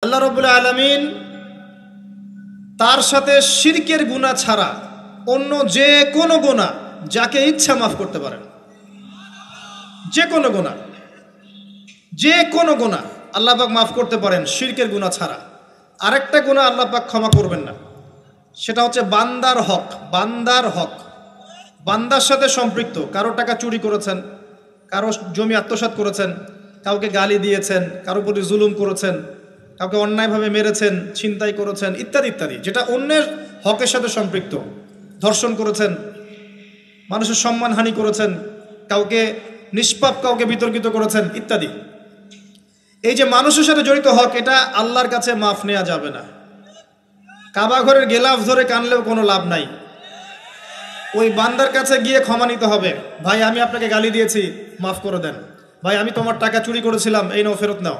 আল্লাহ রাব্বুল আলামিন তার সাথে শিরকের গুনাহ ছাড়া অন্য যে কোনো গুনাহ যাকে ইচ্ছা মাফ করতে পারেন। যে কোনো গুনাহ আল্লাহ পাক মাফ করতে পারেন শিরকের গুনাহ ছাড়া। আরেকটা গুনাহ আল্লাহ পাক ক্ষমা করবেন না, সেটা হচ্ছে বান্দার হক। বান্দার সাথে সম্পৃক্ত, কারো টাকা চুরি করেছেন, কারো জমি আত্মসাৎ করেছেন, কাউকে গালি দিয়েছেন, কারো প্রতি জুলুম করেছেন, কাউকে অন্যায়ভাবে মেরেছেন, ছিনতাই করেছেন, ইত্যাদি ইত্যাদি, যেটা অন্যের হকের সাথে সম্পৃক্ত। ধর্ষণ করেছেন, মানুষের সম্মানহানি করেছেন, কাউকে নিষ্পাপ কাউকে বিতর্কিত করেছেন ইত্যাদি। এই যে মানুষের সাথে জড়িত হক, এটা আল্লাহর কাছে মাফ নেওয়া যাবে না। কাবা ঘরের গেলাফ ধরে কানলেও কোনো লাভ নাই। ওই বান্দার কাছে গিয়ে ক্ষমা নিতে হবে। ভাই আমি আপনাকে গালি দিয়েছি, মাফ করে দেন। ভাই আমি তোমার টাকা চুরি করেছিলাম, এই নাও ফেরত নাও।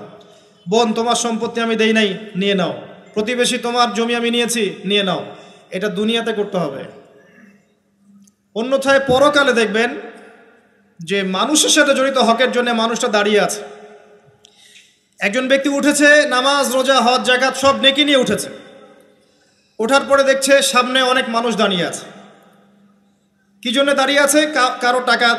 বোন তোমার সম্পত্তি আমি দেই নাই, নিয়ে নাও। প্রতিবেশী তোমার জমি আমি নিয়েছি, নিয়ে নাও। এটা দুনিয়াতে করতে হবে। অন্যথায় পরকালে দেখবেন যে মানুষের সাথে জড়িত হকের জন্য মানুষটা দাঁড়িয়ে আছে। একজন ব্যক্তি উঠেছে, নামাজ রোজা হজ জাকাত সব নেকি নিয়ে উঠেছে। ওঠার পরে দেখছে সামনে অনেক মানুষ দাঁড়িয়ে আছে। কি জন্য দাঁড়িয়ে আছে? কারো টাকা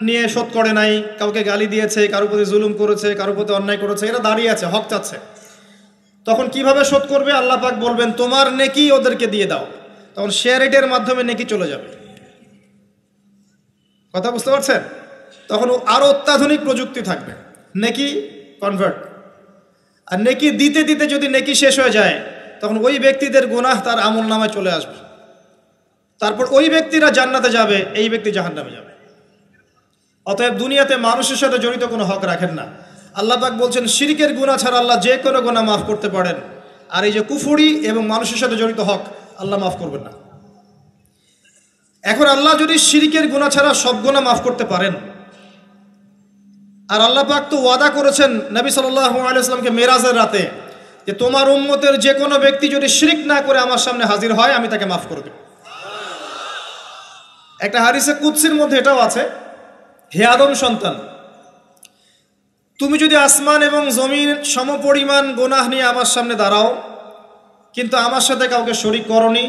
নিয়ে শোধ করে নাই, কাউকে গালি দিয়েছে, কারো প্রতি জুলুম করেছে, কারো প্রতি অন্যায় করেছে, এরা দাঁড়িয়ে আছে, হক চাচ্ছে। তখন কিভাবে শোধ করবে? আল্লাহ পাক বলবেন তোমার নেকি ওদেরকে দিয়ে দাও। তখন শেয়ার রেটের মাধ্যমে নেকি চলে যাবে। কথা বুঝতে পারছেন? তখন আরো অত্যাধুনিক প্রযুক্তি থাকবে, নেকি কনভার্ট। আর নেকি দিতে দিতে যদি নেকি শেষ হয়ে যায়, তখন ওই ব্যক্তিদের গুনাহ তার আমল নামায় চলে আসবে। তারপর ওই ব্যক্তিরা জান্নাতে যাবে, এই ব্যক্তি জাহান্নামে যাবে। অতএব দুনিয়াতে মানুষের সাথে জড়িত কোনো হক রাখেন না। আল্লাহ পাক বলছেন শিরকের গুনাহ ছাড়া আল্লাহ যে কোনো গুনাহ মাফ করতে পারেন। আর এই যে কুফরি এবং মানুষের সাথে জড়িত হক আল্লাহ মাফ করবেন না। এখন আল্লাহ যদি শিরকের গুনাহ ছাড়া সব গুনাহ মাফ করতে পারেন, আর আল্লাহ পাক তো ওয়াদা করেছেন নবী সাল্লাল্লাহু আলাইহি ওয়াসাল্লামকে মেরাজের রাতে যে তোমার উম্মতের যে কোনো ব্যক্তি যদি শিরক না করে আমার সামনে হাজির হয় আমি তাকে মাফ করে দেব। একটা হাদিসে কুদসির মধ্যে এটাও আছে, হে আদম সন্তান, তুমি যদি আসমান এবং জমিন সমপরিমাণ গুনাহ নিয়ে আমার সামনে দাঁড়াও কিন্তু আমার সাথে কাউকে শরীক করনি,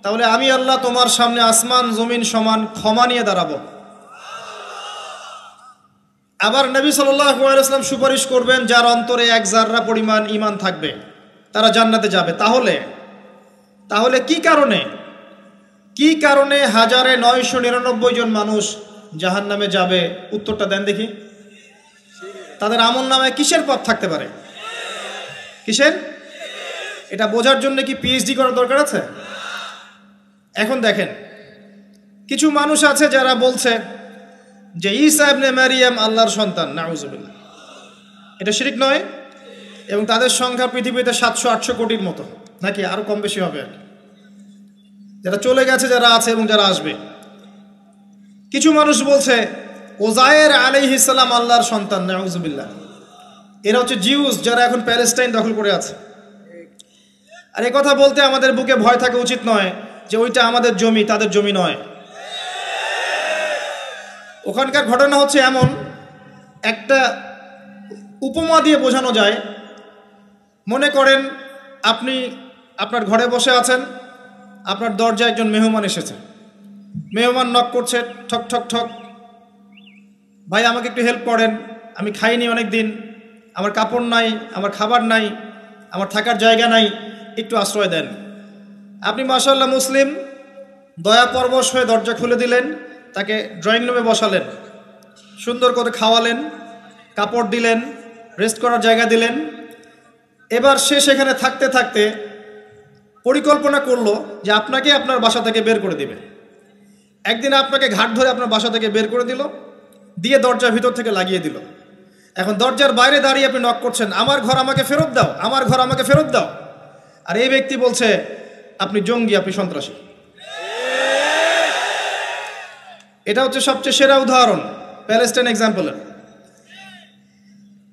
তাহলে আমি আল্লাহ তোমার সামনে আসমান জমিন সমান ক্ষমা নিয়ে দাঁড়াবো। আবার নবী সাল্লাল্লাহু আলাইহি ওয়াসাল্লাম সুপারিশ করবেন যার অন্তরে এক জাররা পরিমাণ ঈমান থাকবে, তারা জান্নাতে যাবে। তাহলে কি কারণে 1999 জন মানুষ জাহান্নামে যাবে? উত্তরটা দেন দেখি। তাদের আমল নামায় কিসের পাপ থাকতে পারে? কিসের? এটা বোঝার জন্য কি পিএইচডি করার দরকার আছে? এখন দেখেন, কিছু মানুষ আছে যারা বলছে যে ঈসা ইবনে মারিয়াম আল্লাহর সন্তান, নাউজুবিল্লাহ। এটা শিরক নয়? এবং তাদের সংখ্যা পৃথিবীতে 700-800 কোটির মতো, নাকি আরো কম বেশি হবে আর কি, যারা চলে গেছে, যারা আছে এবং যারা আসবে। কিছু মানুষ বলছে ওজায়ের আলাইহিস সালাম আল্লাহর সন্তান, নাউজুবিল্লাহ। এরা হচ্ছে জিউস, যারা এখন প্যালেস্টাইন দখল করে আছে। আর এই কথা বলতে আমাদের বুকে ভয় থাকা উচিত নয় যে ওইটা আমাদের জমি, তাদের জমি নয়। ওখানকার ঘটনা হচ্ছে এমন, একটা উপমা দিয়ে বোঝানো যায়। মনে করেন আপনি আপনার ঘরে বসে আছেন, আপনার দরজায় একজন মেহমান এসেছে। মেহমান নক করছে, ঠক ঠক ঠক। ভাই আমাকে একটু হেল্প করেন, আমি খাইনি অনেক দিন, আমার কাপড় নাই, আমার খাবার নাই, আমার থাকার জায়গা নাই, একটু আশ্রয় দেন। আপনি মাশাআল্লাহ মুসলিম, দয়া পরবশ হয়ে দরজা খুলে দিলেন, তাকে ড্রয়িং রুমে বসালেন, সুন্দর করে খাওয়ালেন, কাপড় দিলেন, রেস্ট করার জায়গা দিলেন। এবার সে সেখানে থাকতে থাকতে পরিকল্পনা করলো যে আপনাকে আপনার বাসা থেকে বের করে দিবে। একদিন আপনাকে ঘাট ধরে আপনার বাসা থেকে বের করে দিল, দিয়ে দরজার ভিতর থেকে লাগিয়ে দিল। এখন দরজার বাইরে দাঁড়িয়ে আপনি নক করছেন, আমার ঘর আমাকে ফেরত দাও, আমার ঘর আমাকে ফেরত দাও। আর এই ব্যক্তি বলছে আপনি জঙ্গি, আপনি সন্ত্রাসী। এটা হচ্ছে সবচেয়ে সেরা উদাহরণ প্যালেস্টাইন এক্সাম্পলের।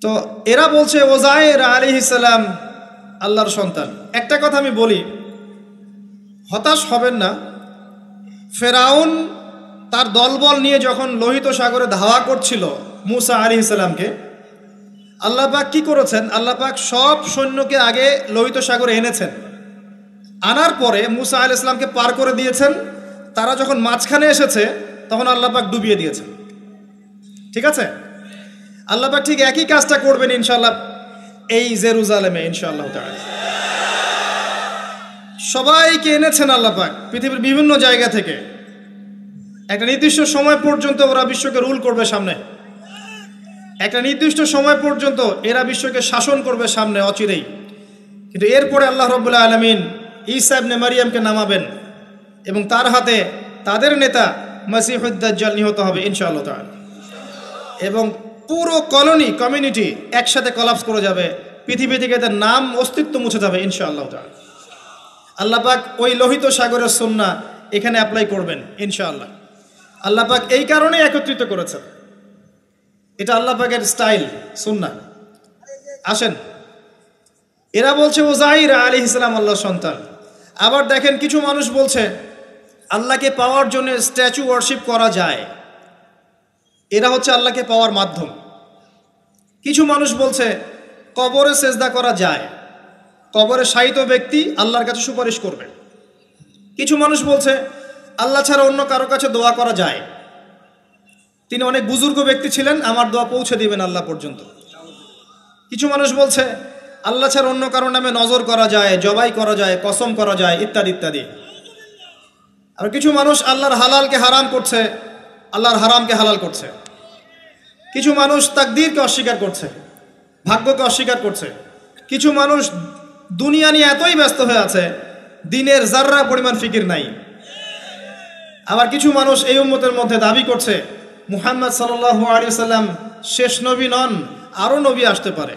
তো এরা বলছে ওজায়ের আলাইহিস সালাম আল্লাহর সন্তান। একটা কথা আমি বলি, হতাশ হবেন না। ফেরাউন তার দলবল নিয়ে যখন লোহিত সাগরে ধাওয়া করছিল মুসা আলাইহিস সালামকে, আল্লাহ পাক কি করেছেন? আল্লাহ পাক সব সৈন্যকে আগে লোহিত সাগরে এনেছেন, আনার পরে মুসা আলাইহিস সালামকে পার করে দিয়েছেন। তারা যখন মাঝখানে এসেছে তখন আল্লাহ পাক ডুবিয়ে দিয়েছেন। ঠিক আছে, আল্লাহ পাক ঠিক একই কাজটা করবেন ইনশাআল্লাহ এই জেরুজালেমে ইনশাআল্লাহ তাআলা। সবাইকে এনেছেন আল্লাহ পাক পৃথিবীর বিভিন্ন জায়গা থেকে। একটা নির্দিষ্ট সময় পর্যন্ত ওরা বিশ্বকে রুল করবে সামনে, একটা নির্দিষ্ট সময় পর্যন্ত এরা বিশ্বকে শাসন করবে সামনে অচিরেই। কিন্তু এরপরে আল্লাহ রাব্বুল আলামিন ঈসা ইবনে মারইয়ামকে নামাবেন এবং তার হাতে তাদের নেতা মসিহুদ দাজ্জাল নিহত হবে ইনশাআল্লাহ তাআলা। এবং পুরো কমিউনিটি একসাথে কলাপস করে যাবে, পৃথিবী থেকে তার নাম অস্তিত্ব মুছে যাবে ইনশাআল্লাহ তাআলা। আল্লাহ পাক ওই লোহিত সাগরের সুন্নাহ এখানে অ্যাপ্লাই করবেন ইনশাআল্লাহ। আল্লাহ পাক এই কারণে একত্রিত করেছেন, এটা আল্লাহ পাকের স্টাইল সুন্নাহ। আসেন, এরা বলছে উযাইর আলাইহিস সালাম আল্লাহর সন্তান। আবার দেখেন কিছু মানুষ বলছে আল্লাহকে পাওয়ার জন্য স্ট্যাচু ওয়ার্শিপ করা যায়, এরা হচ্ছে আল্লাহকে পাওয়ার মাধ্যম। কিছু মানুষ বলছে কবরে সেজদা করা যায়, কবরে শায়িত ব্যক্তি আল্লাহর কাছে সুপারিশ করবে। কিছু মানুষ বলছে আল্লাহ ছাড়া অন্য কারো কাছে দোয়া করা যায়, তিনি অনেক বুজুর্গ ব্যক্তি ছিলেন, আমার দোয়া পৌঁছে দিবেন আল্লাহ পর্যন্ত। কিছু মানুষ বলছে আল্লাহ ছাড়া অন্য কারো নামে নজর করা যায়, জবাই করা যায়, কসম করা যায়, ইত্যাদি ইত্যাদি। আর কিছু মানুষ আল্লাহর হালালকে হারাম করছে, আল্লাহর হারামকে হালাল করছে। কিছু মানুষ তাকদীরকে অস্বীকার করছে, ভাগ্যকে অস্বীকার করছে। কিছু মানুষ দুনিয়া নিয়ে এতই ব্যস্ত হয়ে আছে দিনের জাররা পরিমাণ ফিকির নাই। আবার কিছু মানুষ এই উম্মতের মধ্যে দাবি করছে মুহাম্মদ সাল্লাল্লাহু আলাইহি ওয়াসাল্লাম শেষ নবী নন, আরও নবী আসতে পারে,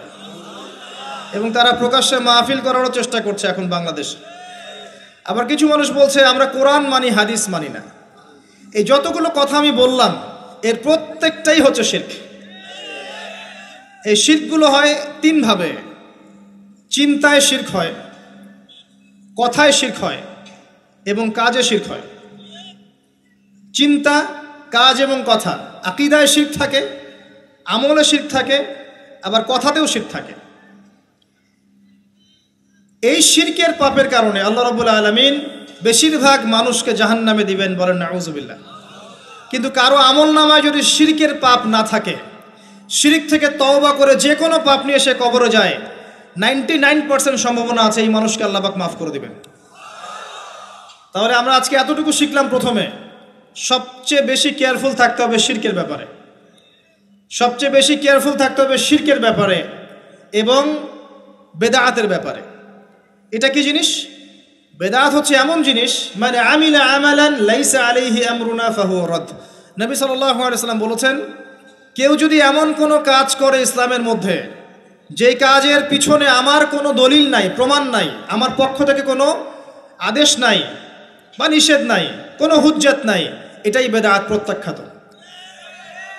এবং তারা প্রকাশ্যে মাহফিল করারও চেষ্টা করছে এখন বাংলাদেশে। আবার কিছু মানুষ বলছে আমরা কোরআন মানি, হাদিস মানি না। এই যতগুলো কথা আমি বললাম এর প্রত্যেকটাই হচ্ছে শিরক। এই শিরকগুলো হয় তিনভাবে: চিন্তায় শিরক হয়, কথায় শিরক হয় এবং কাজে শিরক হয়। চিন্তা, কাজ এবং কথা, আকীদায় শিরক থাকে, আমলে শিরক থাকে, আবার কথাতেও শিরক থাকে। এই শিরকের পাপের কারণে আল্লাহ রাব্বুল আলামিন বেশিরভাগ মানুষকে জাহান্নামে দিবেন, বলেন নাউযুবিল্লাহ। কিন্তু কারো আমল নামায় যদি শিরকের পাপ না থাকে, শিরক থেকে তওবা করে যে কোনো পাপ নিয়ে সে কবরে যায়, 99% সম্ভাবনা আছে এই মানুষকে আল্লাহ পাক মাফ করে দিবেন। তাহলে আমরা আজকে এতটুকু শিখলাম, প্রথমে সবচেয়ে বেশি কেয়ারফুল থাকতে হবে শিরকের ব্যাপারে, সবচেয়ে বেশি কেয়ারফুল থাকতে হবে শিরকের ব্যাপারে এবং বেদাআতের ব্যাপারে। এটা কি জিনিস? বেদাত হচ্ছে এমন জিনিস, মানে আমিলা আমালান লাইসা আলাইহি আমরুনা ফাহুয়া রাদ। নবী সাল্লাল্লাহু আলাইহি ওয়াসাল্লাম বলেছেন, কেউ যদি এমন কোনো কাজ করে ইসলামের মধ্যে যেই কাজের পিছনে আমার কোনো দলিল নাই, প্রমাণ নাই, আমার পক্ষ থেকে কোনো আদেশ নাই বা নিষেধ নাই, কোনো হুজ্জত নাই, এটাই বেদাত, প্রত্যাখ্যাত।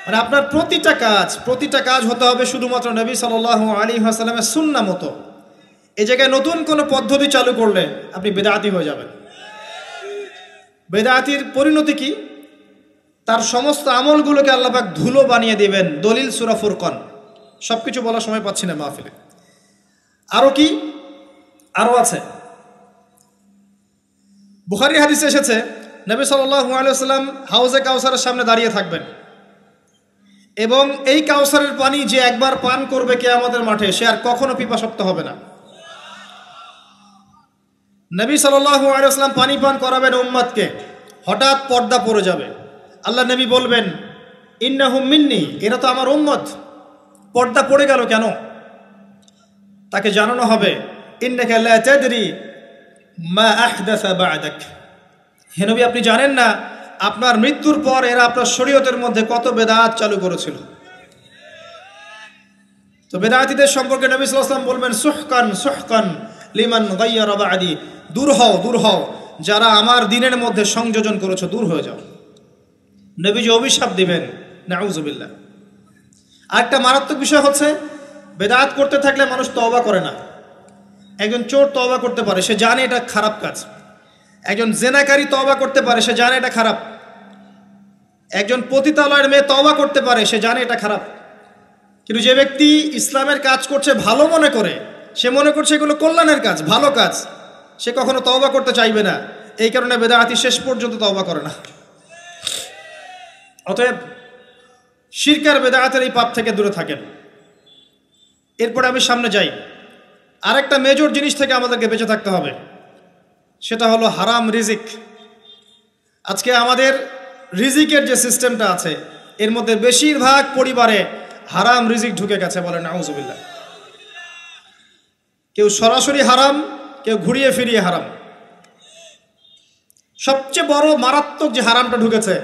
মানে আপনার প্রতিটা কাজ হতে হবে শুধুমাত্র নবী সাল্লাল্লাহু আলাইহি ওয়াসাল্লামের সুন্নাহ মতো। এই জায়গায় নতুন কোনো পদ্ধতি চালু করলে আপনি বেদাতি হয়ে যাবেন। বেদাতির পরিণতি কি? তার সমস্ত আমলগুলোকে আল্লাহ পাক ধুলো বানিয়ে দিবেন। দলিল সূরা ফুরকান, সব কিছু বলার সময় পাচ্ছি না মাহফিলে। আরও কি? আরও আছে। বুখারী হাদিসে এসেছে নবী সাল্লাল্লাহু আলাইহি ওয়াসাল্লাম হাউজে কাউসারের সামনে দাঁড়িয়ে থাকবেন এবং এই কাউসারের পানি যে একবার পান করবে কিয়ামতের মাঠে, সে আর কখনো পিপাসার্ত হবে না। নবী সাল্লাল্লাহু আলাইহি ওয়াসাল্লাম পানি পান করাবেন উম্মতকে, হঠাৎ পর্দা পড়ে যাবে। আল্লাহ নবী বলবেন ইন্নাহুম মিন্নি, এরা তো আমার উম্মত। পর্দা পড়ে গেল কেন? তাকে জানানো হবে ইন্নাকা লা তাদরি মা আহদাসা বা'দাক, হে নবী আপনি জানেন না আপনার মৃত্যুর পর এরা আপনার শরীয়তের মধ্যে কত বেদাত চালু করেছিল। তো বেদাতীদের সম্পর্কে নবী সাল্লাল্লাহু আলাইহি ওয়াসাল্লাম বলবেন সুহকান সুহকান লিমান গায়্যারা বা'দি, দূর হও যারা আমার দ্বীনের মধ্যে সংযোজন করেছো, দূর হয়ে যাও। নবীজি অভিশাপ দিবেন, নাউযুবিল্লাহ। আরেকটা মারাত্মক বিষয় হচ্ছে বেদাত করতে থাকলে মানুষ তওবা করে না। একজন চোর তওবা করতে পারে, সে জানে এটা খারাপ কাজ। একজন জেনাকারী তওবা করতে পারে, সে জানে এটা খারাপ। একজন পতিতালয়ের মেয়ে তওবা করতে পারে, সে জানে এটা খারাপ। কিন্তু যে ব্যক্তি ইসলামের কাজ করছে ভালো মনে করে, সে মনে করছে এগুলো কল্যাণের কাজ, ভালো কাজ, সে কখনো তওবা করতে চাইবে না। এই কারণে বেদাতি শেষ পর্যন্ত তওবা করে না। অতএব শিরক আর বেদাতের এই পাপ থেকে দূরে থাকেন। এরপরে আমি সামনে যাই। আরেকটা মেজর জিনিস থেকে আমাদেরকে বেঁচে থাকতে হবে, সেটা হলো হারাম রিজিক। আজকে আমাদের রিজিকের যে সিস্টেমটা আছে, এর মধ্যে বেশিরভাগ পরিবারে হারাম রিজিক ঢুকে গেছে, বলেন নাউজুবিল্লাহ। কেউ সরাসরি হারাম, কেউ ঘুরিয়ে ফিরিয়ে হারাম। সবচেয়ে বড় মারাত্মক যে হারামটা ঢুকেছে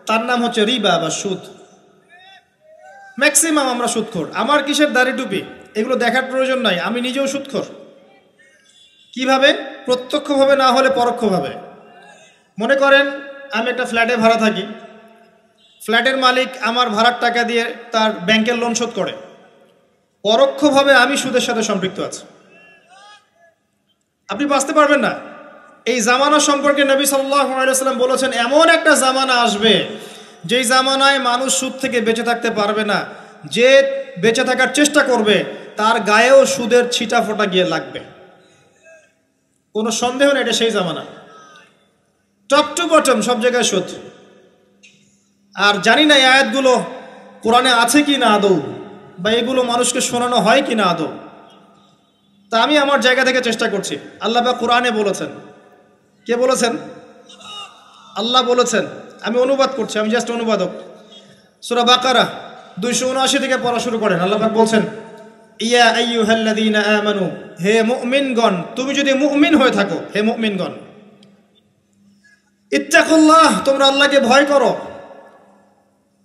তার নাম হচ্ছে রিবা বা সুদ। ম্যাক্সিমাম আমরা সুদখোর। আমার কিসের দাড়ি টুপি এগুলো দেখার প্রয়োজন নাই, আমি নিজেও সুদখোর। কিভাবে? প্রত্যক্ষভাবে না হলে পরোক্ষভাবে। মনে করেন আমি একটা ফ্ল্যাটে ভাড়া থাকি, ফ্ল্যাটের মালিক আমার ভাড়ার টাকা দিয়ে তার ব্যাংকের লোন শোধ করে, পরোক্ষভাবে আমি সুদের সাথে সম্পৃক্ত আছি। আপনি বাঁচতে পারবেন না। এই জামানা সম্পর্কে নবী সাল্লাল্লাহু আলাইহি ওয়াসাল্লাম বলেছেন, এমন একটা জামানা আসবে যেই জামানায় মানুষ সুদ থেকে বেঁচে থাকতে পারবে না। যে বেঁচে থাকার চেষ্টা করবে তার গায়েও সুদের ছিটা ফোটা গিয়ে লাগবে, কোনো সন্দেহ নেই, এটা সেই জামানা। টপ টু বটম সব জায়গায় সুদ। আর জানি না এই আয়াতগুলো কোরআনে আছে কি না আদৌ, বা এগুলো মানুষকে শোনানো হয় কি না আদৌ। তা আমি আমার জায়গা থেকে চেষ্টা করছি। আল্লাহ পাক কোরআনে বলেছেন। কে বলেছেন? আল্লাহ বলেছেন। আমি অনুবাদ করছি, আমি জাস্ট অনুবাদক। সূরা বাকারা 279 থেকে পড়া শুরু করেন। আল্লাহ পাক বলছেন, ইয়া আইয়ুহাল্লাযীনা আমানু, হে মুমিনগণ, তুমি যদি মুমিন হয়ে থাকো, হে মুমিনগণ, ইত্তাকুল্লাহ, তোমরা আল্লাহকে ভয় করো।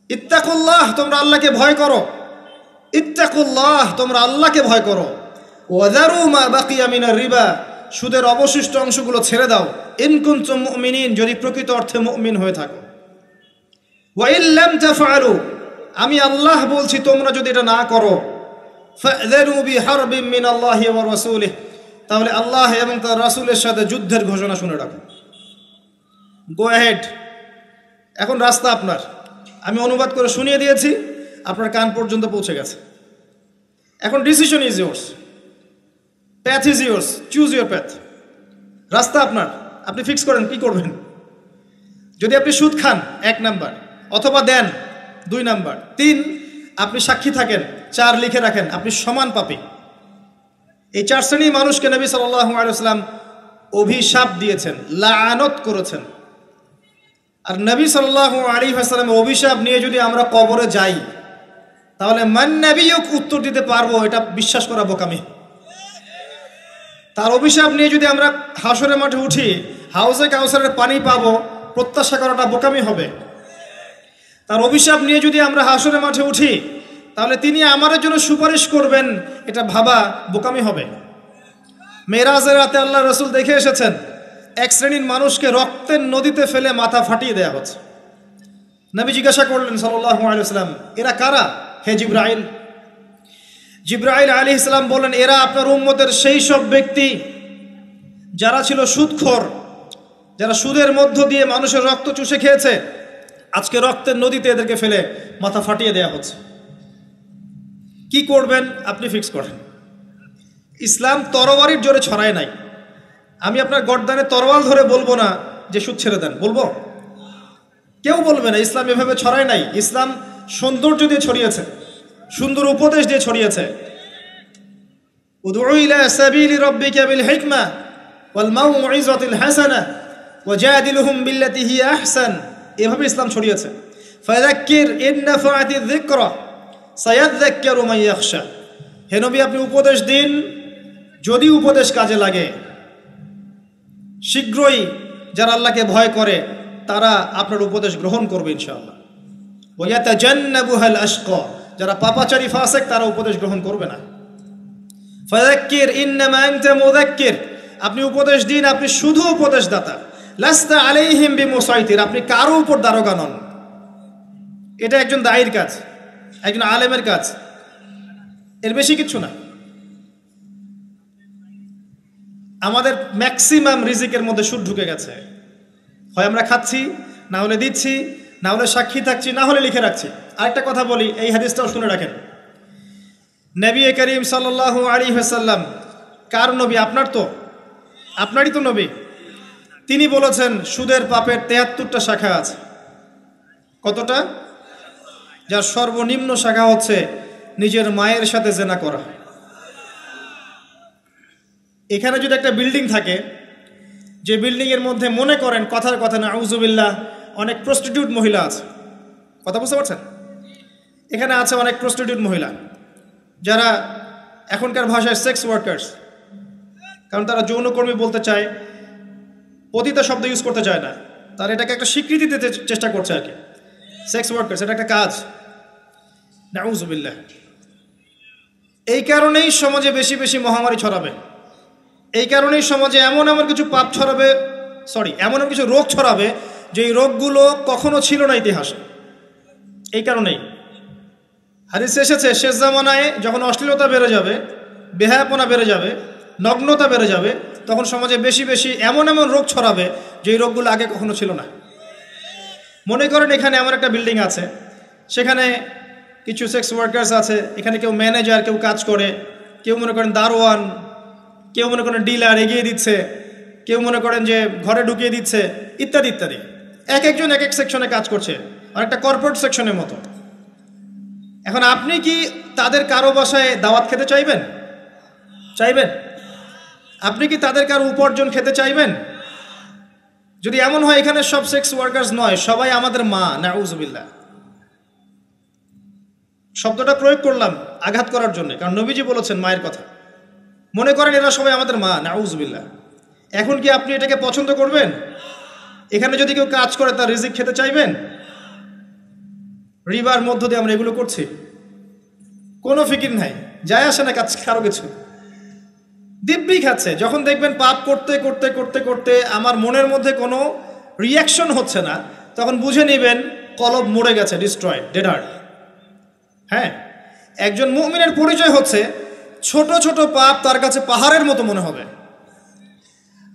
ইত্তাকুল্লাহ, তোমরা আল্লাহকে ভয় করো। ইত্তাকুল্লাহ, তোমরা আল্লাহকে ভয় করো। ওয়াযারু মা বাকিয়া মিনার রিবা, সুদের অবশিষ্ট অংশগুলো ছেড়ে দাও। ইন কুনতুম মুমিনিন, যদি প্রকৃত অর্থে মুমিন হয়ে থাকো। ওয়া ইন লাম তাফআলু, আমি আল্লাহ বলছি তোমরা যদি এটা না করো, ফাযরু বিহারবিন মিনাল্লাহি ওয়া রাসূলিহি, তাহলে আল্লাহ এবং তার রাসূলের সাথে যুদ্ধের ঘোষণা শুনে রাখো। গো অ্যাহেড, এখন রাস্তা আপনার। আমি অনুবাদ করে শুনিয়ে দিয়েছি, আপনার কান পর্যন্ত পৌঁছে গেছে। এখন decision is yours, path is yours, choose your path. রাস্তা আপনার, আপনি ফিক্স করেন কি করবেন। যদি আপনি সুদ খান 1 নাম্বার, অথবা দেন 2 নাম্বার, 3 আপনি সাক্ষী থাকেন, 4 লিখে রাখেন, আপনি সমান পাপী। এই 4 শ্রেণীর মানুষকে নবী সাল্লাল্লাহু আলাইহি ওয়াসাল্লাম অভিশাপ দিয়েছেন, লাআনত করেছেন। আর নবী সাল্লাল্লাহু আলাইহি ওয়াসাল্লামের অভিশাপ নিয়ে যদি আমরা কবরে যাই, তাহলে মান নবিয়ুক উত্তর দিতে পারবো, এটা বিশ্বাস করা বোকামি। তার অভিশাপ নিয়ে যদি আমরা হাসরের মাঠে উঠি, হাউজে কাউসারের পানি পাবো, প্রত্যাশা করাটা বোকামি হবে। তার অভিশাপ নিয়ে যদি আমরা হাসরের মাঠে উঠি, তাহলে তিনি আমাদের জন্য সুপারিশ করবেন, এটা ভাবা বোকামি হবে। মেরাজের রাতে আল্লাহ রাসূল দেখে এসেছেন, এক শ্রেণীর মানুষকে রক্তের নদীতে ফেলে মাথা ফাটিয়ে দেয়া হচ্ছে। নবী জিজ্ঞাসা করলেন সাল্লাল্লাহু আলাইহি ওয়াসাল্লাম, এরা কারা হে জিবরাইল? জিবরাইল আলাইহিস সালাম বলেন, এরা আপনার উম্মতের সেই সব ব্যক্তি যারা ছিল সুদখোর, যারা সুদের মধ্য দিয়ে মানুষের রক্ত চুষে খেয়েছে। আজকে রক্তের নদীতে এদেরকে ফেলে মাথা ফাটিয়ে দেয়া হচ্ছে। কি করবেন আপনি ফিক্স করেন। ইসলাম তরবারির জোরে ছড়ায় নাই। আমি আপনার গর্দানে তরোয়াল ধরে বলবো না যে সুদ ছেড়ে দেন, বলবো? কেউ বলবে না। ইসলাম এভাবে ছড়ায় নাই। ইসলাম সৌন্দর্য দিয়ে ছড়িয়েছে, সুন্দর উপদেশ দিয়ে ছড়িয়েছে। উদউ ইলা সাবিলি রাব্বিকা বিল হিকমা ওয়াল মাউইযাতিল হাসানা ওয়াজাদিলহুম বিল্লাতি হিয়া আহসান, এভাবে ইসলাম ছড়িয়েছে। ফাযাক্কির ইন নাফাআতিয যিকরা সায়াযাক্কারু মান ইয়াখশা, হে নবী আপনি উপদেশ দিন, যদি উপদেশ কাজে লাগে শীঘ্রই যারা আল্লাহকে ভয় করে তারা আপনার উপদেশ গ্রহণ করবে ইনশাআল্লাহ। ওয়া ইয়াতাজান্নাবুহাল আশকা, যারা পাপাচারী ফাসিক তারা উপদেশ গ্রহণ করবে না। ফাযাক্কির ইন্নামা আনতা মুযাক্কির, আপনি উপদেশ দিন, আপনি শুধু উপদেশদাতা। লাস্তা আলাইহিম বিমুসাইতির, আপনি কারো উপর দারোগা নন। এটা একজন দায়ীর কাজ, একজন আলেমের কাজ, এর বেশি কিছু না। আমাদের ম্যাক্সিমাম রিজিকের মধ্যে সুদ ঢুকে গেছে। হয় আমরা খাচ্ছি, না হলে দিচ্ছি, না হলে সাক্ষী থাকছি, না হলে লিখে রাখছি। আরেকটা কথা বলি, এই হাদিসটাও শুনে রাখেন। নবী করিম সাল্লাল্লাহু আলাইহি ওয়াসাল্লাম কার নবী? আপনার তো, আপনারই তো নবী। তিনি বলেছেন সুদের পাপের ৭৩টা শাখা আছে। কতটা? যার সর্বনিম্ন শাখা হচ্ছে নিজের মায়ের সাথে জেনা করা। এখানে যদি একটা বিল্ডিং থাকে, যে বিল্ডিংয়ের মধ্যে মনে করেন কথার কথা নাউজুবিল্লাহ অনেক প্রস্টিটিউট মহিলা আছে, কথা বুঝতে পারছেন? এখানে আছে অনেক প্রস্টিটিউট মহিলা যারা এখনকার ভাষায় সেক্স ওয়ার্কার্স, কারণ তারা যৌনকর্মী বলতে চায়, পতিতা শব্দ ইউজ করতে চায় না, তারা এটাকে একটা স্বীকৃতি দিতে চেষ্টা করছে আর কি। সেক্স ওয়ার্কার্স এটা একটা কাজ, নাউজুবিল্লাহ। এই কারণেই সমাজে বেশি বেশি মহামারী ছড়াবে, এই কারণেই সমাজে এমন এমন কিছু পাপ ছড়াবে, এমন এমন কিছু রোগ ছড়াবে যে এই রোগগুলো কখনো ছিল না ইতিহাসে। এই কারণেই হাদিসে এসেছে শেষ জামানায় যখন অশ্লীলতা বেড়ে যাবে, বেহায়াপনা বেড়ে যাবে, নগ্নতা বেড়ে যাবে, তখন সমাজে বেশি বেশি এমন এমন রোগ ছড়াবে যে এই রোগগুলো আগে কখনো ছিল না। মনে করেন এখানে এমন একটা বিল্ডিং আছে, সেখানে কিছু সেক্স ওয়ার্কার্স আছে, এখানে কেউ ম্যানেজার, কেউ কাজ করে, কেউ মনে করেন দারোয়ান, কেউ মনে করেন ডিলার এগিয়ে দিচ্ছে, কেউ মনে করেন যে ঘরে ঢুকিয়ে দিচ্ছে, ইত্যাদি ইত্যাদি। এক একজন এক এক সেকশনে কাজ করছে, অনেকটা কর্পোরেট সেকশনের মতো। এখন আপনি কি তাদের কারো বাসায় দাওয়াত খেতে চাইবেন? চাইবেন? আপনি কি তাদের কারো উপার্জন খেতে চাইবেন? যদি এমন হয় এখানে সব সেক্স ওয়ার্কার্স নয়, সবাই আমাদের মা, নাউজুবিল্লাহ। শব্দটা প্রয়োগ করলাম আঘাত করার জন্য, কারণ নবীজি বলেছেন মায়ের কথা। মনে করেন এরা সবাই আমাদের মা, নাউজুবিল্লাহ। এখন কি আপনি এটাকে পছন্দ করবেন? এখানে যদি কেউ কাজ করে তার রিজিক খেতে চাইবেন? রিবার মধ্য দিয়ে আমরা এগুলো করছি, কোনো ফিকির নাই, যায় আসে না কাজ কারো কিছু, দিব্যি খাচ্ছে। যখন দেখবেন পাপ করতে করতে করতে করতে আমার মনের মধ্যে কোনো রিয়াকশন হচ্ছে না, তখন বুঝে নেবেন কলব মরে গেছে, ডিস্ট্রয়েড, ডেড হার্ট। হ্যাঁ, একজন মুমিনের পরিচয় হচ্ছে ছোট ছোট পাপ তার কাছে পাহাড়ের মতো মনে হবে,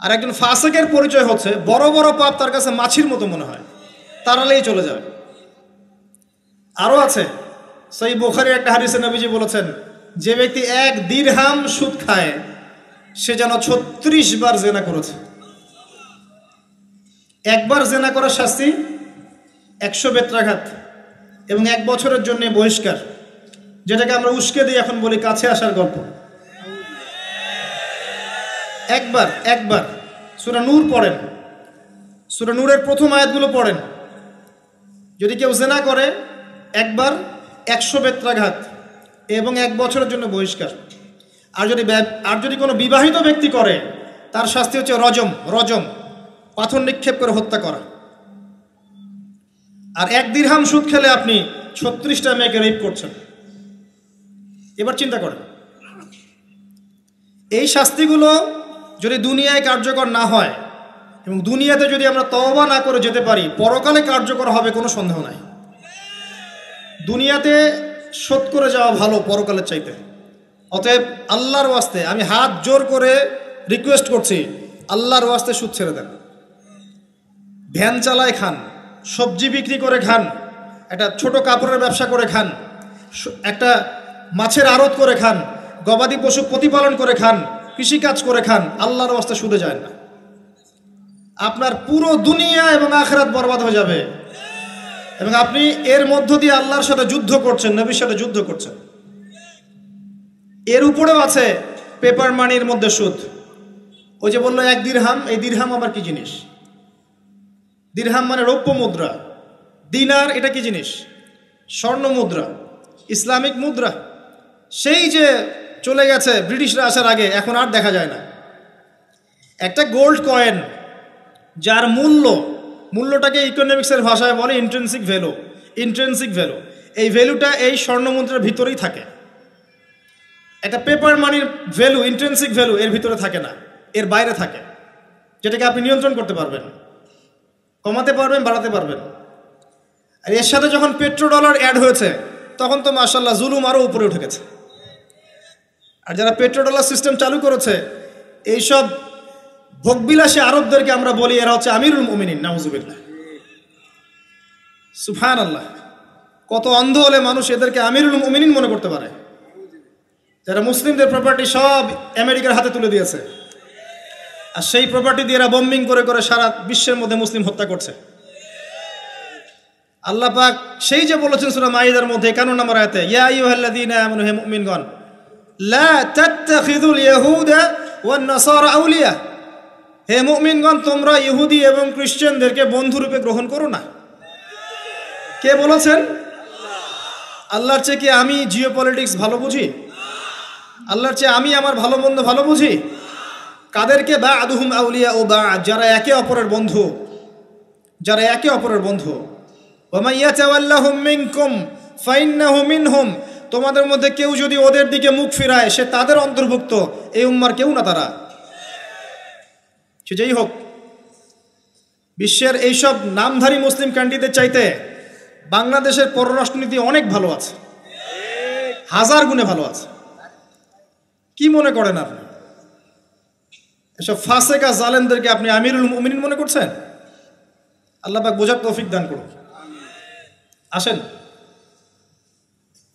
আর একজন ফাসিকের পরিচয় হচ্ছে বড় বড় পাপ তার কাছে মাছির মতো মনে হয়, তাড়ালেই চলে যাবে। আরও আছে, সহিহ বুখারীর একটা হাদিসে নবীজি বলেছেন যে ব্যক্তি 1 দিরহাম সুদ খায় সে যেন 36 বার জেনা করেছে। একবার জেনা করার শাস্তি 100 বেত্রাঘাত এবং 1 বছরের জন্য বহিষ্কার, যেটাকে আমরা উস্কে দিই এখন বলি কাছে আসার গল্প। একবার সূরা নূর পড়েন, সূরা নূরের প্রথম আয়াতগুলো পড়েন। যদি কেউ জেনা করে একবার 100 বেত্রাঘাত এবং 1 বছরের জন্য বহিষ্কার। আর যদি কোনো বিবাহিত ব্যক্তি করে তার শাস্তি হচ্ছে রজম, পাথর নিক্ষেপ করে হত্যা করা। আর 1 দিরহাম সুদ খেলে আপনি 36টা মেয়েকে রেপ করছেন। এবার চিন্তা করেন, এই শাস্তিগুলো যদি দুনিয়ায় কার্যকর না হয় এবং দুনিয়াতে যদি আমরা তওবা না করে যেতে পারি, পরকালে কার্যকর হবে কোনো সন্দেহ নাই। দুনিয়াতে শোধ করে যাওয়া ভালো পরকালের চাইতে। অতএব আল্লাহর ওয়াস্তে আমি হাত জোর করে রিকোয়েস্ট করছি, আল্লাহর ওয়াস্তে সুদ ছেড়ে দেন। ভ্যান চালায় খান, সবজি বিক্রি করে খান, একটা ছোট কাপড়ের ব্যবসা করে খান, একটা মাছের আড়ত করে খান, গবাদি পশু প্রতিপালন করে খান, কৃষিকাজ করে খান, আল্লাহর ওয়াস্তে সুদে যায় না। আপনার পুরো দুনিয়া এবং আখিরাত বরবাদ হয়ে যাবে এবং আপনি এর মধ্য দিয়ে আল্লাহর সাথে যুদ্ধ করছেন, নবীর সাথে যুদ্ধ করছেন। এর উপরেও আছে পেপার মানির মধ্যে সুদ। ওই যে বললো 1 দিরহাম, এই দিরহাম আবার কি জিনিস? দিরহাম মানে রৌপ্য মুদ্রা, দিনার এটা কি জিনিস? স্বর্ণ মুদ্রা, ইসলামিক মুদ্রা। সেই যে চলে গেছে ব্রিটিশরা আসার আগে, এখন আর দেখা যায় না। একটা গোল্ড কয়েন যার মূল্যটাকে ইকোনমিক্সের ভাষায় বলে ইন্ট্রিনসিক ভ্যালু। এই ভ্যালুটা এই স্বর্ণ মুদ্রার ভিতরেই থাকে। একটা পেপার মানির ভ্যালু, ইন্ট্রিনসিক ভ্যালু এর ভিতরে থাকে না, এর বাইরে থাকে, যেটাকে আপনি নিয়ন্ত্রণ করতে পারবেন, কমাতে পারবেন, বাড়াতে পারবেন। আর এর সাথে যখন পেট্রো ডলার অ্যাড হয়েছে তখন তো মাশাআল্লাহ জুলুম আরও উপরে উঠে গেছে। আর যারা পেট্রো ডলার সিস্টেম চালু করেছে, এইসব ভোগবিলাসী আরবদেরকে আমরা বলি এরা হচ্ছে আমিরুল মুমিনিন, নাউজুবিল্লাহ, সুবহানাল্লাহ। কত অন্ধ হলে মানুষ এদেরকে আমিরুল মুমিনিন মনে করতে পারে। যারা মুসলিমদের প্রপার্টি সব আমেরিকার হাতে তুলে দিয়েছে, আর সেই প্রপার্টি দিয়ে এরা বোম্বিং করে করে সারা বিশ্বের মধ্যে মুসলিম হত্যা করছে। আল্লাহ পাক সেই যে বলেছেন সূরা মাইদার মধ্যে 51 নম্বর আয়াতে, ইয়া আইয়ুহাল্লাযীনা আমানু, হে মুমিনগণ, লা তাত্তাখিযুল ইয়াহুদা ওয়ান নাসারা আউলিয়া, হে মুমিনগণ তোমরা ইহুদি এবং খ্রিস্টানদেরকে বন্ধুরূপে গ্রহণ করো না। কে বলেছেন? আল্লাহর চেয়ে কি আমি জিওপলিটিক্স ভালো বুঝি? আল্লাহর চেয়ে আমি আমার ভালো মন্দ ভালো বুঝি? কাদেরকে? বা'দুহুম আউলিয়া ও বা'দ, যারা একে অপরের বন্ধু, যারা একে অপরের বন্ধু। ওয়া মান ইয়াতাওয়াল্লাহুম মিনকুম ফাইন্নাহু মিনহুম, তোমাদের মধ্যে কেউ যদি ওদের দিকে মুখ ফিরায় সে তাদের অন্তর্ভুক্ত, এই উম্মার কেউ না তারা। সে যেই হোক, বিশ্বের এইসব নামধারী মুসলিম কান্ট্রিদের চাইতে বাংলাদেশের পররাষ্ট্রনীতি অনেক ভালো আছে, হাজার গুণে ভালো আছে। কি মনে করেন আপনি? এসব ফাসেকা জালেমদেরকে আপনি আমিরুল মুমিনিন মনে করছেন? আল্লাহ পাক বোঝার তৌফিক দান করুন। আসেন,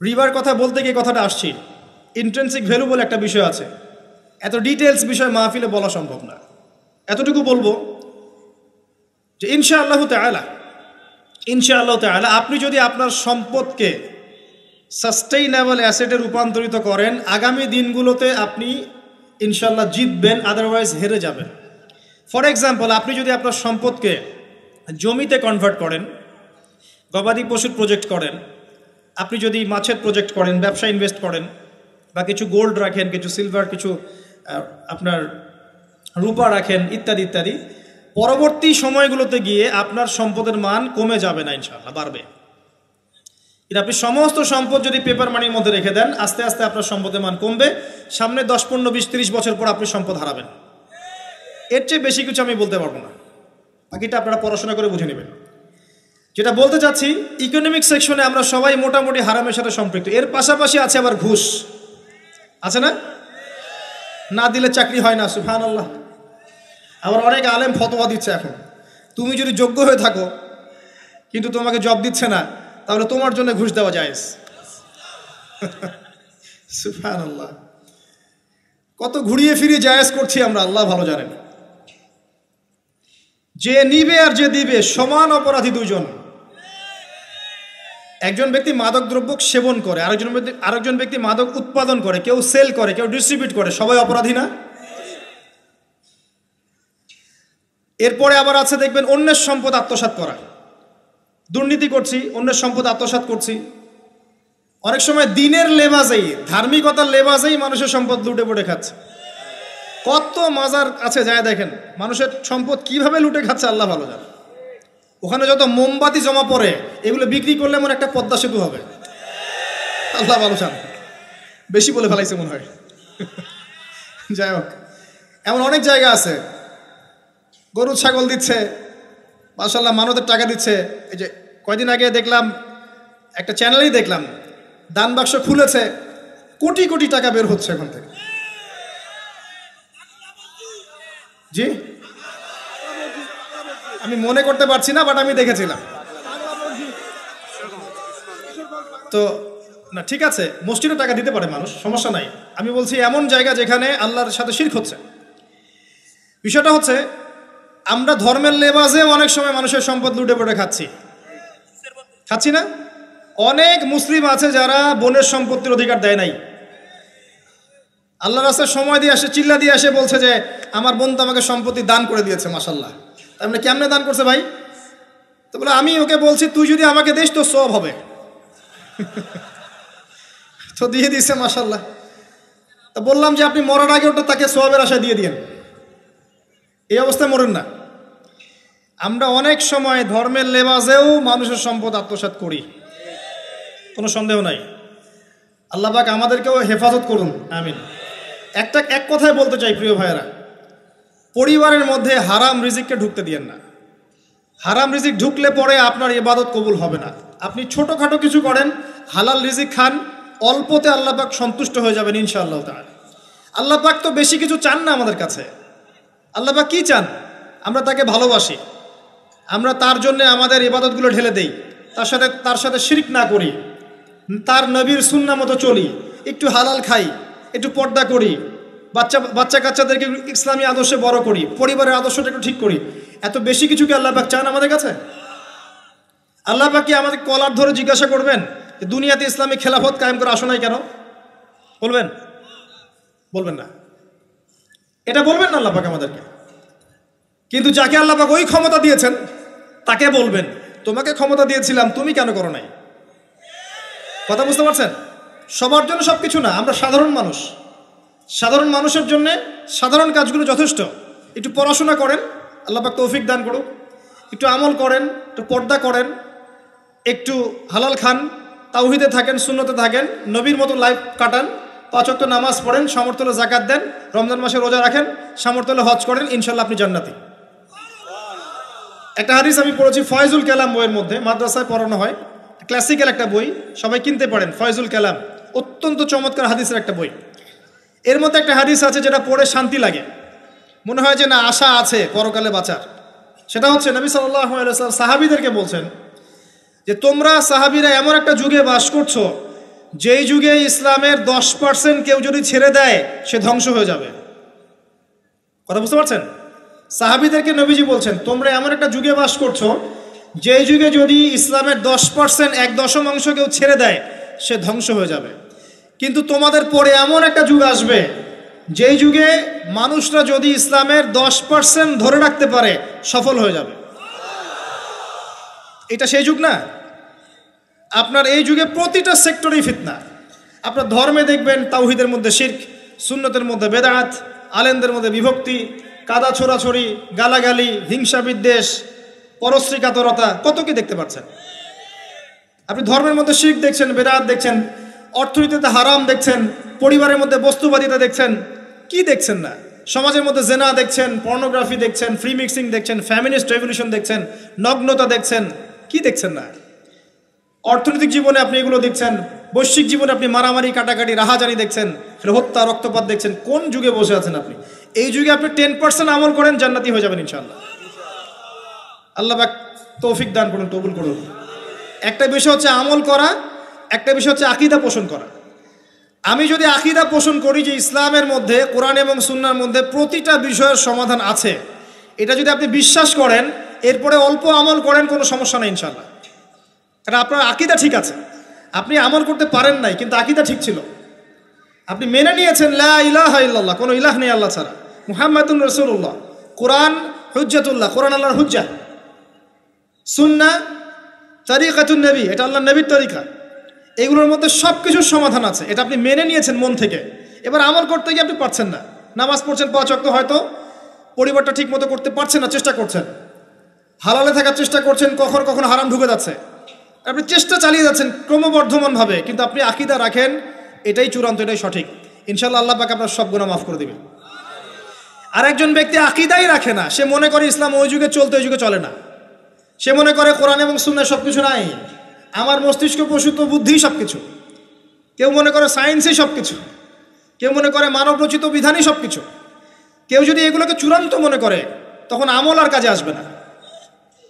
রিবার কথা বলতে গিয়ে কথাটা আসছি, ইন্ট্রিনসিক ভ্যালু বলে একটা বিষয় আছে। এত ডিটেলস বিষয় মাহফিলে বলা সম্ভব না। এতটুকু বলবো যে ইনশাআল্লাহু তাআলা আপনি যদি আপনার সম্পদকে সাস্টেইনেবল অ্যাসেটে রূপান্তরিত করেন, আগামী দিনগুলোতে আপনি ইনশাআল্লাহ জিতবেন, আদারওয়াইজ হেরে যাবেন। ফর এক্সাম্পল, আপনি যদি আপনার সম্পদকে জমিতে কনভার্ট করেন, গবাদি পশুর প্রজেক্ট করেন, আপনি যদি মাছের প্রজেক্ট করেন, ব্যবসা ইনভেস্ট করেন, বা কিছু গোল্ড রাখেন, কিছু সিলভার, কিছু আপনার রূপা রাখেন, ইত্যাদি ইত্যাদি, পরবর্তী সময়গুলোতে গিয়ে আপনার সম্পদের মান কমে যাবে না, ইনশাআল্লাহ বাড়বে। কিন্তু আপনি সমস্ত সম্পদ যদি পেপার মানির মধ্যে রেখে দেন, আস্তে আস্তে আপনার সম্পদের মান কমবে। সামনে 10, 15, 20, 30 বছর পর আপনি সম্পদ হারাবেন। এর চেয়ে বেশি কিছু আমি বলতে পারবো না, বাকিটা আপনারা পড়াশোনা করে বুঝে নেবেন। যেটা বলতে চাচ্ছি, ইকোনমিক সেকশনে আমরা সবাই মোটামুটি হারামের সাথে সম্পৃক্ত। এর পাশাপাশি আছে আবার ঘুষ, আছে না? না দিলে চাকরি হয় না, সুবহানাল্লাহ। আবার অনেক আলেম ফতোয়া দিচ্ছে এখন, তুমি যদি যোগ্য হয়ে থাকো কিন্তু তোমাকে জব দিচ্ছে না, তাহলে তোমার জন্য ঘুষ দেওয়া জায়েজ। সুবহানাল্লাহ, কত ঘুরিয়ে ফিরিয়ে জায়েজ করছি আমরা, আল্লাহ ভালো জানেন। যে নিবে আর যে দিবে সমান অপরাধী দুজন। একজন ব্যক্তি মাদক দ্রব্য সেবন করে, আরেকজন ব্যক্তি মাদক উৎপাদন করে, কেউ সেল করে, কেউ ডিস্ট্রিবিউট করে, সবাই অপরাধী না? এরপরে আবার আছে দেখবেন অন্যের সম্পদ আত্মসাৎ করা। দুর্নীতি করছি, অন্যের সম্পদ আত্মসাৎ করছি। অনেক সময় দিনের লেবাজেই, ধার্মিকতার লেবাজেই মানুষের সম্পদ লুটে পুটে খাচ্ছে। কত মাজার আছে যায় দেখেন, মানুষের সম্পদ কিভাবে লুটে খাচ্ছে আল্লাহ ভালো জানে। ওখানে যত মোমবাতি জমা পড়ে, এগুলো বিক্রি করলে মনে একটা পদ্মা সেতু হবে, আল্লাহ ভালো জানে। বেশি বলে ফেলাইছে মনে হয়। যাই হোক, এমন অনেক জায়গা আছে, গরু ছাগল দিচ্ছে, মাশাআল্লাহ মানতের টাকা দিচ্ছে। এই যে কয়দিন আগে দেখলাম একটা চ্যানেলেই দেখলাম, দান বাক্স খুলেছে, কোটি কোটি টাকা বের হচ্ছে এখন থেকে। জি, আমি মনে করতে পারছি না, বাট আমি দেখেছিলাম। তো না, ঠিক আছে, মসজিদে টাকা দিতে পারে মানুষ, সমস্যা নাই। আমি বলছি এমন জায়গা যেখানে আল্লাহর সাথে শিরক হচ্ছে। বিষয়টা হচ্ছে, আমরা ধর্মের লেবাজে অনেক সময় মানুষের সম্পদ লুটে পড়ে খাচ্ছি না? অনেক মুসলিম আছে যারা বোনের সম্পত্তির অধিকার দেয় নাই। আল্লাহর রাস্তায় সময় দিয়ে আসে, চিল্লা দিয়ে আসে, বলছে যে আমার বোন তো আমাকে সম্পত্তি দান করে দিয়েছে, মাশাআল্লাহ। তার মানে কেমনে দান করছে ভাই? তো বলে আমি ওকে বলছি তুই যদি আমাকে দিস তো সওয়াব হবে। তো দিয়ে দিচ্ছে, মাশাআল্লাহ। তা বললাম যে আপনি মরার আগে ওটা তাকে সওয়াবের আশায় দিয়ে দিয়েন, এই অবস্থায় মরেন না। আমরা অনেক সময় ধর্মের লেবাজেও মানুষের সম্পদ আত্মসাৎ করি, কোনো সন্দেহ নাই। আল্লাহ পাক আমাদেরকেও হেফাজত করুন, আমিন। এক কথায় বলতে চাই প্রিয় ভাইয়েরা, পরিবারের মধ্যে হারাম রিজিককে ঢুকতে দিয়েন না। হারাম রিজিক ঢুকলে পরে আপনার ইবাদত কবুল হবে না। আপনি ছোটোখাটো কিছু করেন, হালাল রিজিক খান, অল্পতে আল্লাহ পাক সন্তুষ্ট হয়ে যাবেন ইনশাআল্লাহ তাআলা। আল্লাহ পাক তো বেশি কিছু চান না আমাদের কাছে। আল্লাহ পাক কি চান? আমরা তাকে ভালোবাসি, আমরা তার জন্য আমাদের ইবাদতগুলো ঢেলে দেই, তার সাথে শিরক না করি, তার নবীর সুন্নাহ মতো চলি, একটু হালাল খাই, একটু পর্দা করি, বাচ্চা কাচ্চাদেরকে ইসলামী আদর্শে বড় করি, পরিবারের আদর্শটা একটু ঠিক করি, এত বেশি কিছু কি আল্লাহ পাক চান আমাদের কাছে? আল্লাহ পাক কি আমাদের কলার ধরে জিজ্ঞাসা করবেন দুনিয়াতে ইসলামী খেলাফত কায়েম করে আসো নাই কেন? বলবেন? বলবেন না, এটা বলবেন না আল্লাহ পাক আমাদেরকে। কিন্তু যাকে আল্লাহ পাক ওই ক্ষমতা দিয়েছেন তাকে বলবেন তোমাকে ক্ষমতা দিয়েছিলাম, তুমি কেন করো নাই? কথা বুঝতে পারছেন? সবার জন্য সব কিছু না, আমরা সাধারণ মানুষ, সাধারণ মানুষের জন্য সাধারণ কাজগুলো যথেষ্ট। একটু পড়াশোনা করেন, আল্লাহ পাক তৌফিক দান করুক, একটু আমল করেন, একটু পর্দা করেন, একটু হালাল খান, তাওহীদে থাকেন, সুন্নতে থাকেন, নবীর মতো লাইফ কাটান, 5 ওয়াক্ত নামাজ পড়েন, সামর্থ্য হলে যাকাত দেন, রমজান মাসে রোজা রাখেন, সামর্থ্য হলে হজ করেন, ইনশাল্লাহ আপনি জান্নাতি। একটা হাদিস আমি পড়েছি ফয়জুল কালাম বইয়ের মধ্যে, মাদ্রাসায় পড়ানো হয়, ক্লাসিক্যাল একটা বই, সবাই কিনতে পারেন। ফয়জুল কালাম অত্যন্ত চমৎকার হাদিসের একটা বই। এর মধ্যে একটা হাদিস আছে যেটা পড়ে শান্তি লাগে, মনে হয় যে না আশা আছে পরকালে বাঁচার। সেটা হচ্ছে নবী সাল্লাল্লাহু আলাইহি ওয়াসাল্লাম সাহাবীদেরকে বলছেন যে তোমরা সাহাবীরা এমন একটা যুগে বাস করছো যেই যুগে ইসলামের 10% কেউ যদি ছেড়ে দেয় সে ধ্বংস হয়ে যাবে। কথা বুঝতে পারছেন? সাহাবীদেরকে নবীজি বলছেন তোমরা এমন একটা যুগে বাস করছো যেই যুগে যদি ইসলামের 10% 1/10 কেউ ছেড়ে দেয় সে ধ্বংস হয়ে যাবে। কিন্তু তোমাদের পরে এমন একটা যুগ আসবে যেই যুগে মানুষরা যদি ইসলামের 10% ধরে রাখতে পারে সফল হয়ে যাবে। এটা সেই যুগ না? আপনার এই যুগে প্রতিটা সেক্টরেই ফিতনা। আপনার ধর্মে দেখবেন তাওহীদের মধ্যে শিরক, সুন্নতের মধ্যে বেদাত, আলেমদের মধ্যে বিভক্তি, কাদা ছোড়াছড়ি, গালাগালি, হিংসা বিদ্বেষ, পরশ্রী কাতরতা, কত কি দেখতে পাচ্ছেন। আপনি ধর্মের মধ্যে শিরক দেখছেন, বেদাত দেখছেন, অর্থনীতিতে হারাম দেখছেন, পরিবারের মধ্যে বস্তুবাদিতা দেখছেন, কি দেখছেন না? সমাজের মধ্যে জেনা দেখছেন, পর্নোগ্রাফি দেখছেন, ফ্রি মিক্সিং দেখছেন, ফ্যামিনিস্ট রেভলিউশন দেখছেন, নগ্নতা দেখছেন, কি দেখছেন না? অর্থনৈতিক জীবনে আপনি এগুলো দেখছেন, বৈশ্বিক জীবনে আপনি মারামারি, কাটাকাটি, রাহাজানি দেখছেন, হত্যা, রক্তপাত দেখছেন। কোন যুগে বসে আছেন আপনি? এই যুগে আপনি 10% আমল করেন, জান্নাতি হয়ে যাবেন ইনশাআল্লাহ। আল্লাহ পাক তৌফিক দান করুন, কবুল করুন। একটা বিষয় হচ্ছে আমল করা, একটা বিষয় হচ্ছে আকীদা পোষণ করা। আমি যদি আকীদা পোষণ করি যে ইসলামের মধ্যে, কোরআন এবং সুন্নাহর মধ্যে প্রতিটা বিষয়ের সমাধান আছে, এটা যদি আপনি বিশ্বাস করেন, এরপরে অল্প আমল করেন, কোনো সমস্যা নেই ইনশাআল্লাহ। কারণ আপনার আকীদা ঠিক আছে। আপনি আমল করতে পারেন নাই, কিন্তু আকীদা ঠিক ছিল। আপনি মেনে নিয়েছেন লা ইলাহা ইল্লাল্লাহ, কোনো ইলাহ নেই আল্লাহ ছাড়া, মুহাম্মাদুর রাসূলুল্লাহ, কোরআন হুজ্জাতুল্লাহ, কোরআন আল্লাহর হুজ্জা, সুন্নাহ তরিকাতুন নবী, এটা আল্লাহর নবীর তরিকা। এগুলোর মধ্যে সব কিছুর সমাধান আছে, এটা আপনি মেনে নিয়েছেন মন থেকে। এবার আমল করতে গিয়ে আপনি পারছেন না। নামাজ পড়ছেন 5 ওয়াক্ত, হয়তো পরিবারটা ঠিক মতো করতে পারছেন না, চেষ্টা করছেন, হালালে থাকার চেষ্টা করছেন, কখনো কখনো হারাম ঢুকে যাচ্ছে, আপনি চেষ্টা চালিয়ে যাচ্ছেন ক্রমবর্ধমানভাবে, কিন্তু আপনি আকীদা রাখেন এটাই চূড়ান্ত, এটাই সঠিক, ইনশাআল্লাহ আল্লাহ পাক আপনার সব গুনাহ মাফ করে দিবেন। আর একজন ব্যক্তি আকীদাই রাখে না, সে মনে করে ইসলাম ওই যুগে চলতে, ওই যুগে চলে না। সে মনে করে কোরআন এবং সুন্নাহ সব কিছু নাই, আমার মস্তিষ্ক প্রসূত বুদ্ধি সব কিছু। কেউ মনে করে সায়েন্সই সব কিছু, কেউ মনে করে মানব রচিত বিধানই সব কিছু। কেউ যদি এগুলোকে চূড়ান্ত মনে করে তখন আমল আর কাজে আসবে না।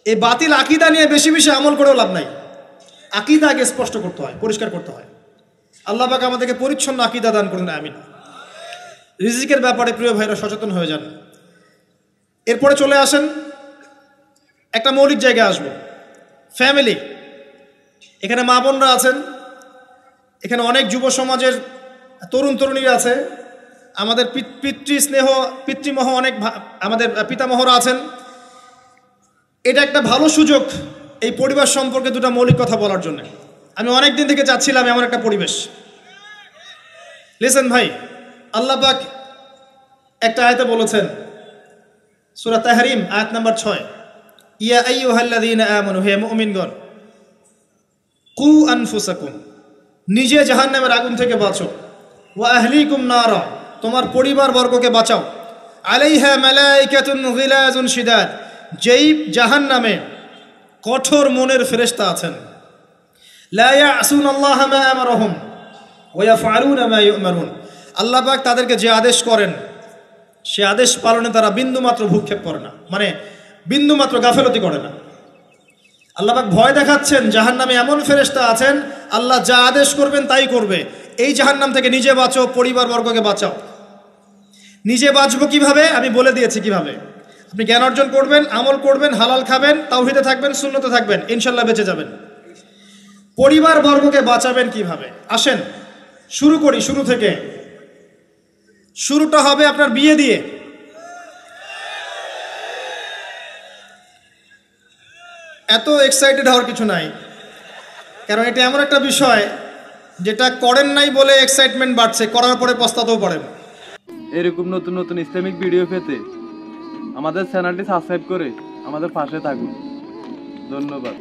এই বাতিল আকীদা নিয়ে বেশি বেশি আমল করেও লাভ নাই। আকীদা আগে স্পষ্ট করতে হয়, পরিষ্কার করতে হয়। আল্লাহ পাক আমাদেরকে পরিচ্ছন্ন আকীদা দান করুন, আমিন। রিজিকের ব্যাপারে প্রিয় ভাইরা সচেতন হয়ে যান। এরপরে চলে আসেন একটা মৌলিক জায়গায় আসবো, ফ্যামিলি। এখানে মা বোনরা আছেন, এখানে অনেক যুব সমাজের তরুণ তরুণীরা আছে, আমাদের পিতৃস্নেহ পিতৃমহ অনেক আমাদের পিতামহরা আছেন। এটা একটা ভালো সুযোগ এই পরিবার সম্পর্কে দুটো মৌলিক কথা বলার জন্য। আমি অনেক দিন থেকে চাচ্ছিলাম এমন একটা পরিবেশ। লিসেন ভাই, আল্লাহ পাক একটা আয়াতে বলেছেন, সূরা তাহরিম আয়াত নাম্বার 6, ইয়া আইয়ুহাল্লাযীনা আমানু, হে মুমিনগণ, কু আনফুসাকুম, নিজে জাহান্নামের আগুন থেকে বাঁচো, ওয়া আহলিকুম নারা, তোমার পরিবার বর্গকে বাঁচাও, আলাইহা মালাইকাতুন গিলাজুন শিদাদ, যেই জাহান্নামে কঠোর মনের ফেরেশতা আছেন, লা ইয়াসুনাল্লাহা মা আমারহুম ওয়া ইয়াফআলুনা মা ইউমারুন, আল্লাহ পাক তাদেরকে যে আদেশ করেন সে আদেশ পালনে তারা বিন্দুমাত্র ভূক্ষেপ করে না, মানে বিন্দুমাত্র গাফেলতি করে না। আল্লাহ পাক ভয় দেখাচ্ছেন জাহান্নামে এমন ফেরেশতা আছেন, আল্লাহ যা আদেশ করবেন তাই করবে, এই জাহান্নাম থেকে নিজে বাঁচো, পরিবারবর্গকে বাঁচাও। নিজে বাঁচবো কিভাবে আমি বলে দিয়েছি কিভাবে। আপনি জ্ঞান অর্জন করবেন, আমল করবেন, হালাল খাবেন, তাওহীদে থাকবেন, সুন্নতে থাকবেন, ইনশাল্লাহ বেঁচে যাবেন। পরিবারবর্গকে বাঁচাবেন কিভাবে? আসেন শুরু করি শুরু থেকে। শুরুটা হবে আপনার বিয়ে দিয়ে। এত এক্সাইটেড হওয়ার কিছু নাই, কারণ এটা এমন একটা বিষয় যেটা করেন নাই বলে এক্সাইটমেন্ট বাড়ছে, করার পরে পস্তাতেও পারেন। এরকম নতুন নতুন ইসলামিক ভিডিও পেতে আমাদের চ্যানেলটি সাবস্ক্রাইব করে আমাদের পাশে থাকুন। ধন্যবাদ।